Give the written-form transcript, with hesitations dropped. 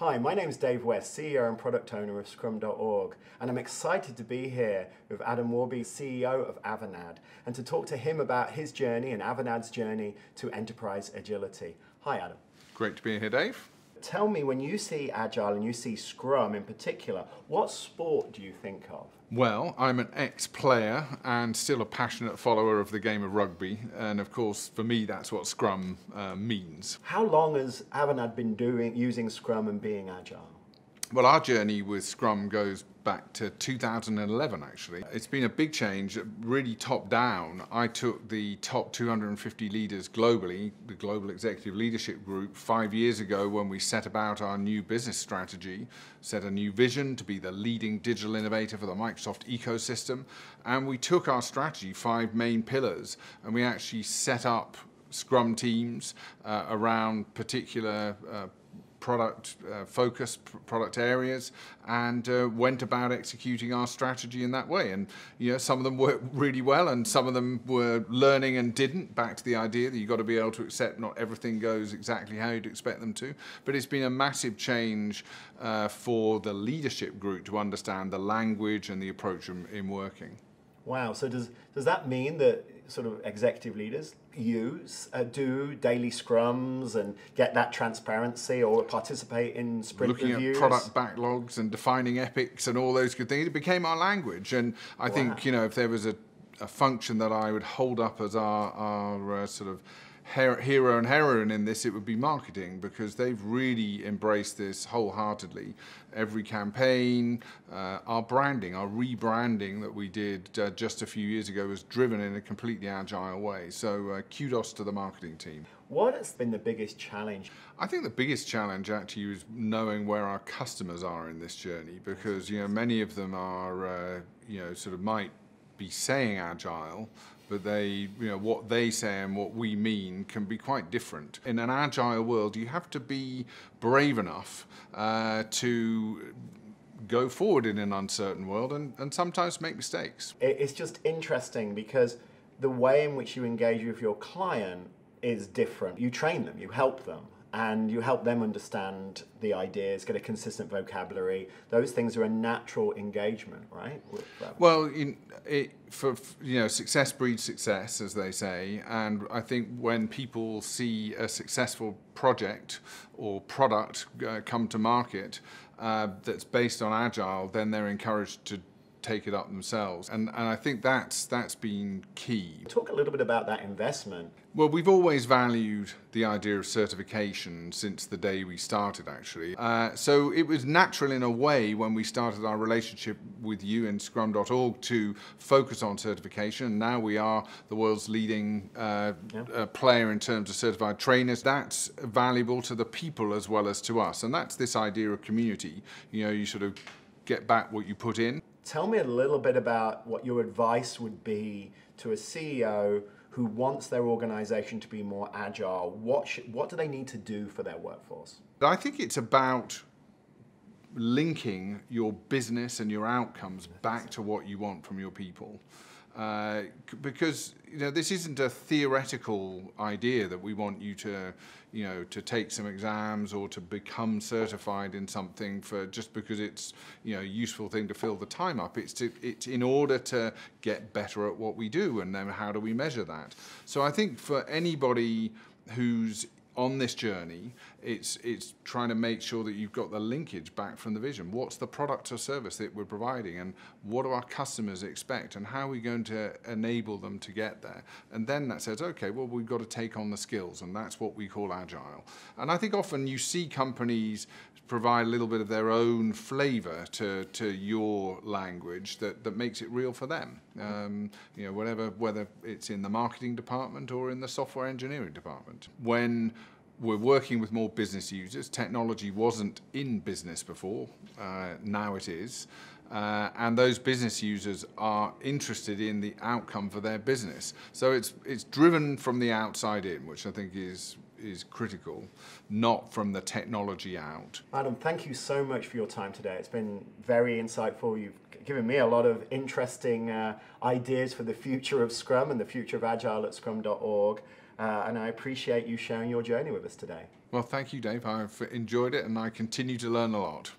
Hi, my name is Dave West, CEO and product owner of Scrum.org, and I'm excited to be here with Adam Warby, CEO of Avanade, and to talk to him about his journey and Avanade's journey to enterprise agility. Hi, Adam. Great to be here, Dave. Tell me, when you see Agile and you see Scrum in particular, what sport do you think of? Well, I'm an ex-player and still a passionate follower of the game of rugby, and of course, for me, that's what Scrum means. How long has Avanade been using Scrum and being Agile? Well, our journey with Scrum goes back to 2011, actually. It's been a big change, really top-down. I took the top 250 leaders globally, the Global Executive Leadership Group, 5 years ago when we set about our new business strategy, set a new vision to be the leading digital innovator for the Microsoft ecosystem, and we took our strategy, 5 main pillars, and we actually set up Scrum teams around particular product areas, and went about executing our strategy in that way. And some of them worked really well, and some of them were learning and didn't. Back to the idea that you've got to be able to accept not everything goes exactly how you'd expect them to. But it's been a massive change for the leadership group to understand the language and the approach in working. Wow, so does that mean that sort of executive leaders do daily scrums and get that transparency, or participate in sprint reviews? Looking at product backlogs and defining epics and all those good things, it became our language. And I think, if there was a function that I would hold up as our sort of hero and heroine in this, it would be marketing, because they've really embraced this wholeheartedly. Every campaign, our branding, our rebranding that we did just a few years ago was driven in a completely agile way. So kudos to the marketing team. What has been the biggest challenge? I think the biggest challenge actually is knowing where our customers are in this journey, because many of them are sort of might be saying agile, but what they say and what we mean can be quite different. In an agile world, you have to be brave enough to go forward in an uncertain world and sometimes make mistakes. It's just interesting because the way in which you engage with your client is different. You train them, you help them, and you help them understand the ideas, get a consistent vocabulary. Those things are a natural engagement, right? Well, success breeds success, as they say, and I think when people see a successful project or product come to market that's based on Agile, then they're encouraged to take it up themselves, and I think that's been key. Talk a little bit about that investment. Well, we've always valued the idea of certification since the day we started, actually. So it was natural in a way when we started our relationship with you in Scrum.org to focus on certification. Now we are the world's leading player in terms of certified trainers. That's valuable to the people as well as to us, and that's this idea of community. You sort of get back what you put in. Tell me a little bit about what your advice would be to a CEO who wants their organization to be more agile. What do they need to do for their workforce? I think it's about linking your business and your outcomes back to what you want from your people. Because this isn't a theoretical idea that we want you to take some exams or to become certified in something just because it's a useful thing to fill the time up. It's in order to get better at what we do, and then how do we measure that? So I think for anybody who's on this journey, it's trying to make sure that you've got the linkage back from the vision. What's the product or service that we're providing, and what do our customers expect, and how are we going to enable them to get there? And then that says, okay, well, we've got to take on the skills, and that's what we call agile. And I think often you see companies provide a little bit of their own flavor to your language that makes it real for them. Whether it's in the marketing department or in the software engineering department. When we're working with more business users, technology wasn't in business before, now it is. And those business users are interested in the outcome for their business. So it's driven from the outside in, which I think is critical, not from the technology out. Adam, thank you so much for your time today. It's been very insightful. You've given me a lot of interesting ideas for the future of Scrum and the future of Agile at Scrum.org. and I appreciate you sharing your journey with us today. Well, thank you, Dave. I've enjoyed it, and I continue to learn a lot.